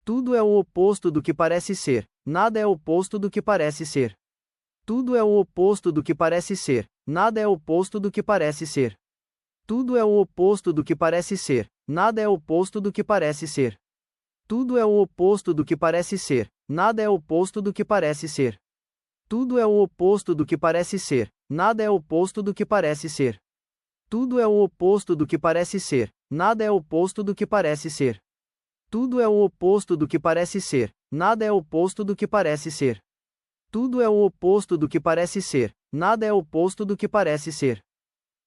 Tudo é o oposto do que parece ser, nada é oposto do que parece ser. Tudo é o oposto do que parece ser, nada é oposto do que parece ser. Tudo é o oposto do que parece ser, nada é oposto do que parece ser. Tudo é o oposto do que parece ser, nada é oposto do que parece ser. Tudo é o oposto do que parece ser, nada é oposto do que parece ser. Tudo é o oposto do que parece ser, nada é oposto do que parece ser. Tudo é o oposto do que parece ser, nada é oposto do que parece ser. Tudo é o oposto do que parece ser, nada é oposto do que parece ser.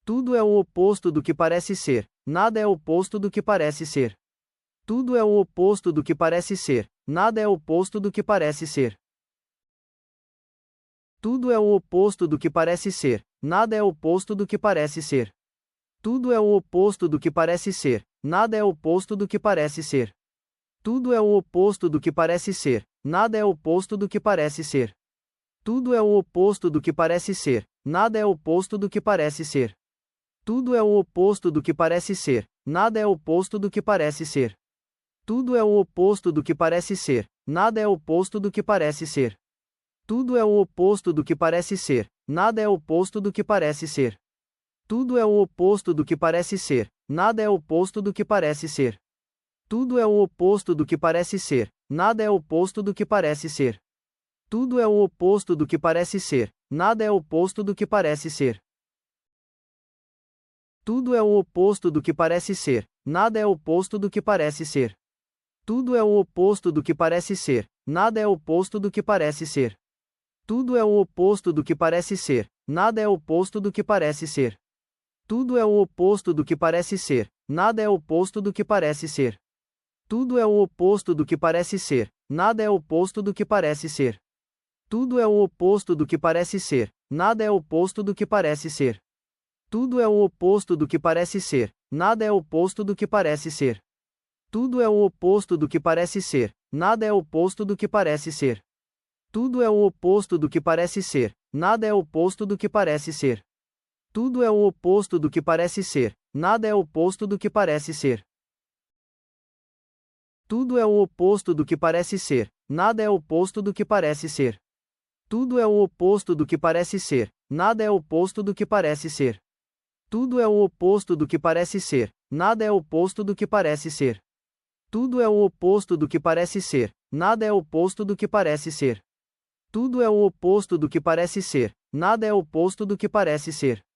Tudo é o oposto do que parece ser, nada é oposto do que parece ser. Tudo é o oposto do que parece ser, nada é oposto do que parece ser. Tudo é o oposto do que parece ser, nada é oposto do que parece ser. Tudo é o oposto do que parece ser, nada é oposto do que parece ser. Tudo é o oposto do que parece ser, nada é oposto do que parece ser. Tudo é o oposto do que parece ser, nada é oposto do que parece ser. Tudo é o oposto do que parece ser, nada é oposto do que parece ser. Tudo é o oposto do que parece ser, nada é oposto do que parece ser. Tudo é o oposto do que parece ser, nada é oposto do que parece ser. Tudo é o oposto do que parece ser, nada é oposto do que parece ser. Tudo é o oposto do que parece ser, nada é oposto do que parece ser. Tudo é o oposto do que parece ser, nada é oposto do que parece ser. Tudo é o oposto do que parece ser, nada é oposto do que parece ser. Tudo é o oposto do que parece ser, nada é oposto do que parece ser. Tudo é o oposto do que parece ser, nada é oposto do que parece ser. Tudo é o oposto do que parece ser, nada é oposto do que parece ser. Tudo é o oposto do que parece ser, nada é oposto do que parece ser. Tudo é o oposto do que parece ser, nada é oposto do que parece ser. Tudo é o oposto do que parece ser, nada é oposto do que parece ser. Tudo é o oposto do que parece ser, nada é oposto do que parece ser. Tudo é o oposto do que parece ser, nada é oposto do que parece ser. Tudo é o oposto do que parece ser, nada é oposto do que parece ser. Tudo é o oposto do que parece ser, nada é oposto do que parece ser. Tudo é o oposto do que parece ser, nada é oposto do que parece ser. Tudo é o oposto do que parece ser, nada é oposto do que parece ser. Tudo é o oposto do que parece ser, nada é oposto do que parece ser. Tudo é o oposto do que parece ser, nada é oposto do que parece ser. Tudo é o oposto do que parece ser, nada é oposto do que parece ser.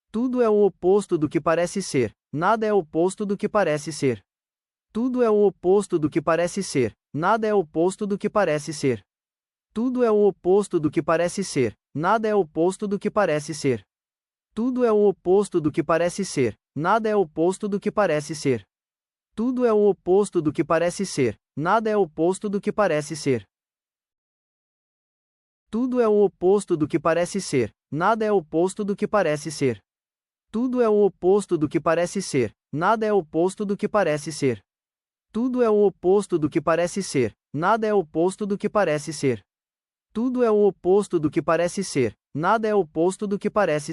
Tudo é o oposto do que parece ser, nada é oposto do que parece ser. Tudo é o oposto do que parece ser, nada é oposto do que parece ser. Tudo é o oposto do que parece ser, nada é oposto do que parece ser. Tudo é o oposto do que parece ser, nada é oposto do que parece ser. Tudo é o oposto do que parece ser, nada é oposto do que parece ser. Tudo é o oposto do que parece ser, nada é oposto do que parece ser. Tudo é o oposto do que parece ser, nada é oposto do que parece ser. Tudo é o oposto do que parece ser, nada é oposto do que parece ser. Tudo é o oposto do que parece ser, nada é oposto do que parece ser. Tudo é o oposto do que parece ser, nada é oposto do que parece ser.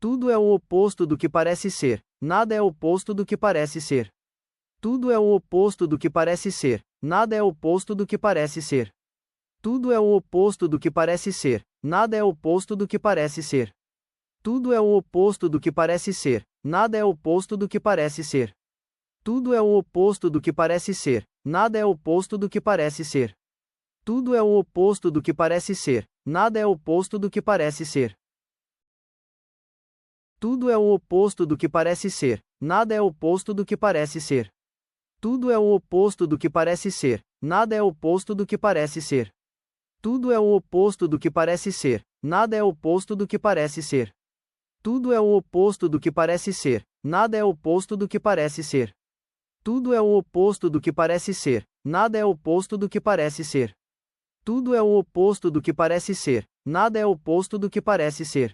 Tudo é o oposto do que parece ser, nada é oposto do que parece ser. Tudo é o oposto do que parece ser, nada é oposto do que parece ser. Tudo é o oposto do que parece ser, nada é oposto do que parece ser. Tudo é o oposto do que parece ser, nada é oposto do que parece ser. Tudo é o oposto do que parece ser, nada é oposto do que parece ser. Tudo é o oposto do que parece ser, nada é oposto do que parece ser. Tudo é o oposto do que parece ser, nada é oposto do que parece ser. Tudo é o oposto do que parece ser, nada é oposto do que parece ser. Tudo é o oposto do que parece ser, nada é oposto do que parece ser. Tudo é o oposto do que parece ser, nada é oposto do que parece ser.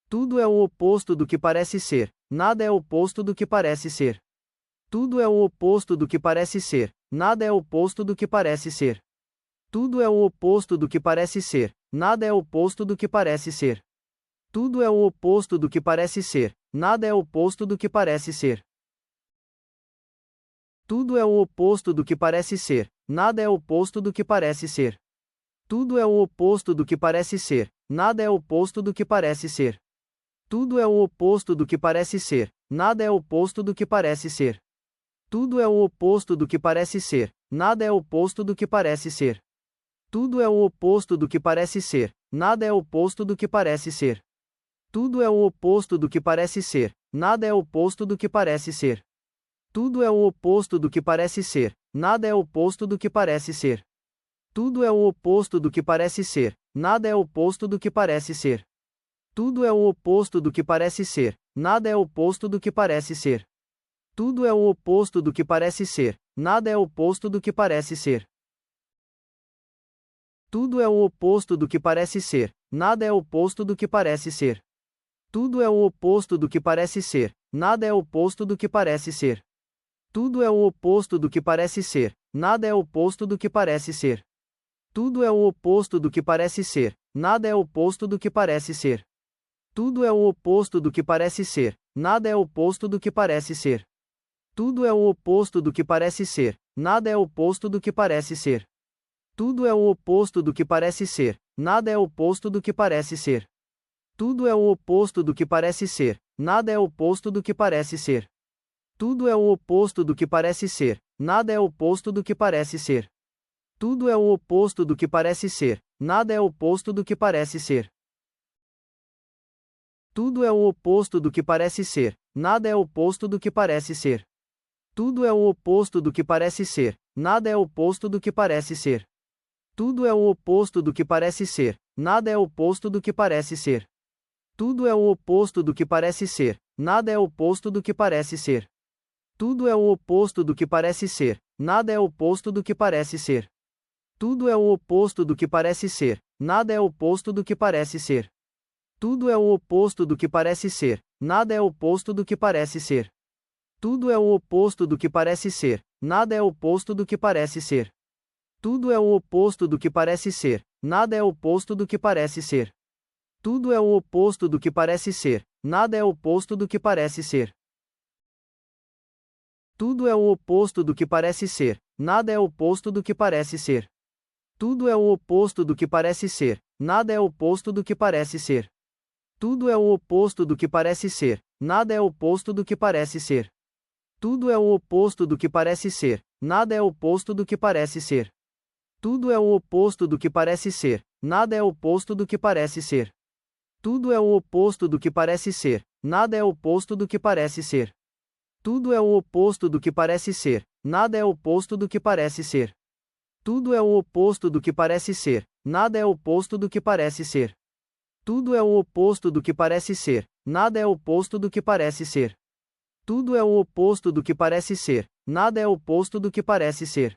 Tudo é o oposto do que parece ser, nada é oposto do que parece ser. Tudo é o oposto do que parece ser, nada é oposto do que parece ser. Tudo é o oposto do que parece ser, nada é oposto do que parece ser. Tudo é o oposto do que parece ser, nada é oposto do que parece ser. Tudo é o oposto do que parece ser, nada é oposto do que parece ser. Tudo é o oposto do que parece ser, nada é oposto do que parece ser. Tudo é o oposto do que parece ser, nada é oposto do que parece ser. Tudo é o oposto do que parece ser, nada é oposto do que parece ser. Tudo é o oposto do que parece ser, nada é oposto do que parece ser. Tudo é o oposto do que parece ser, nada é oposto do que parece ser. Tudo é o oposto do que parece ser, nada é oposto do que parece ser. Tudo é o oposto do que parece ser, nada é oposto do que parece ser. Tudo é o oposto do que parece ser, nada é oposto do que parece ser. Tudo é o oposto do que parece ser, nada é oposto do que parece ser. Tudo é o oposto do que parece ser, nada é oposto do que parece ser. Tudo é o oposto do que parece ser, nada é oposto do que parece ser. Tudo é o oposto do que parece ser, nada é oposto do que parece ser. Tudo é o oposto do que parece ser, nada é oposto do que parece ser. Tudo é o oposto do que parece ser, nada é oposto do que parece ser. Tudo é o oposto do que parece ser, nada é oposto do que parece ser. Tudo é o oposto do que parece ser, nada é oposto do que parece ser. Tudo é o oposto do que parece ser, nada é oposto do que parece ser. Tudo é o oposto do que parece ser, nada é oposto do que parece ser. Tudo é o oposto do que parece ser, nada é oposto do que parece ser. Tudo é o oposto do que parece ser, nada é oposto do que parece ser. Tudo é o oposto do que parece ser, nada é oposto do que parece ser. Tudo é o oposto do que parece ser, nada é oposto do que parece ser. Tudo é o oposto do que parece ser, nada é oposto do que parece ser. Tudo é o oposto do que parece ser, nada é oposto do que parece ser. Tudo é o oposto do que parece ser, nada é oposto do que parece ser. Tudo é o oposto do que parece ser, nada é oposto do que parece ser. Tudo é o oposto do que parece ser, nada é oposto do que parece ser. Tudo é o oposto do que parece ser, nada é oposto do que parece ser. Tudo é o oposto do que parece ser, nada é oposto do que parece ser. Tudo é o oposto do que parece ser, nada é oposto do que parece ser. Tudo é o oposto do que parece ser, nada é oposto do que parece ser. Tudo é o oposto do que parece ser, nada é oposto do que parece ser. Tudo é o oposto do que parece ser, nada é oposto do que parece ser. Tudo é o oposto do que parece ser, nada é oposto do que parece ser. Tudo é o oposto do que parece ser, nada é oposto do que parece ser. Tudo é o oposto do que parece ser, nada é oposto do que parece ser. Tudo é o oposto do que parece ser, nada é oposto do que parece ser. Tudo é o oposto do que parece ser, nada é oposto do que parece ser. Tudo é o oposto do que parece ser, nada é oposto do que parece ser.